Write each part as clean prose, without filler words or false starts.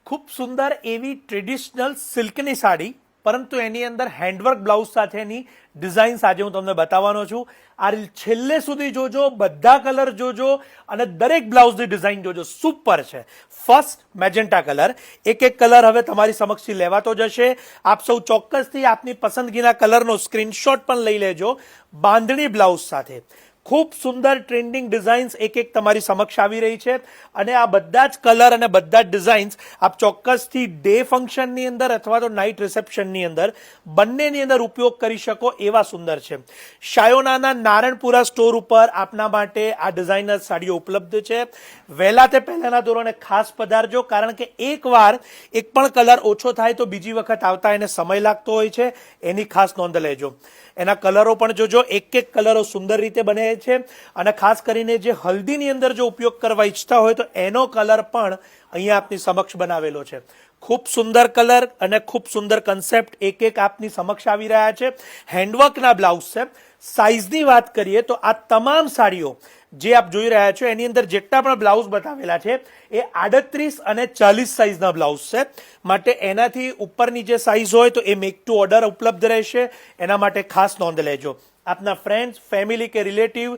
खूब सुंदर एवी ट्रेडिशनल सिल्कनी साड़ी परंतु एनी अंदर हेन्डवर्क ब्लाउज साथेनी डिजाइन आज हूँ तमने बतावानो छुं। आ रील छेल्ले सुधी जोजो, बधा कलर जोजो अने दरेक ब्लाउजनी डिजाइन जोजो, सुपर छे। फर्स्ट मेजेंटा कलर, एक एक कलर हवे तमारी समक्षी लेवातो जशे। आप सौ चोक्कसथी आपनी पसंदगीना कलरनो स्क्रीनशॉट पण लई लेजो बांधणी ब्लाउज साथे। खूब सुंदर ट्रेंडिंग डिजाइन्स एक एक तमारी समक्ष आवी रही है अने आ बधा ज कलर अने बधा ज डिजाइन्स आप चोक्कसथी डे फंक्शन नी अंदर अथवा तो नाइट रिसेप्शन नी अंदर बंनेनी अंदर उपयोग करी शको एवा सुंदर छे। शायोनाना नारायणपुरा स्टोर पर आपना माटे आ डिजाइनर साड़ीओ उपलब्ध छे। वहेला ते पहेलाना धोरणे खास पधारजो, कारण के एक वार एक पण कलर ओछो थाय तो बीजी वखत आवता एने समय लागतो होय छे, एनी खास नोंध लेजो। एना कलरो पण जोजो, एक एक कलरो सुंदर रीते बने छे अने खास करीने जे हल्दीनी अंदर जो उपयोग करवा इच्छता होय तो एनो कलर पण अहींया आपनी समक्ष बनावेलो छे। खूब सुंदर कलर अने खूब सुंदर कन्सेप्ट एक एक आपनी समक्ष आवी रह्या छे। हेन्डवर्कना ब्लाउज छे। साइजनी वात करीए तो आ तमाम साड़ीओ जे आप जोई रह्या छो एनी अंदर जेटला पण ब्लाउज बतावेला छे ए 38 અને 40 साइजना ब्लाउज छे। माटे एनाथी उपरनी जे साइज होय तो ए मेक टू ऑर्डर उपलब्ध रहेशे, एना माटे खास नोंध लेजो। आपना फ्रेंड्स, फैमिली के रिलेटिव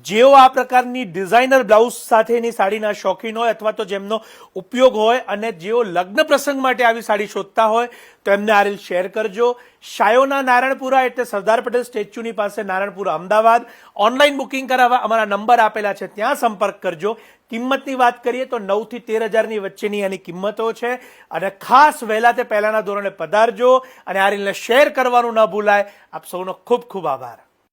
जेओ आ प्रकारनी डिजाइनर ब्लाउज साथेनी साड़ीना शौकीन होय अथवा तो जेमनो उपयोग होय अने जेओ लग्न प्रसंग माटे आवी साड़ी शोधता होय तो एमने आ रील शेर करजो। शायोना नारायणपुरा एटले सरदार पटेल स्टेच्यूनी पासे नारायणपुरा अमदावाद। ऑनलाइन बुकिंग करावा अमारा नंबर आपेला छे त्यां संपर्क करजो। किंमतनी वात करीए तो 9 થી 13,000 ની વચ્ચેની આની કિંમતો છે અને ખાસ વહેલા તે પહેલાના ધોરણે પધારજો અને આ રીલને શેર કરવાનું ન ભૂલાય। આપ સૌનો ખૂબ ખૂબ આભાર।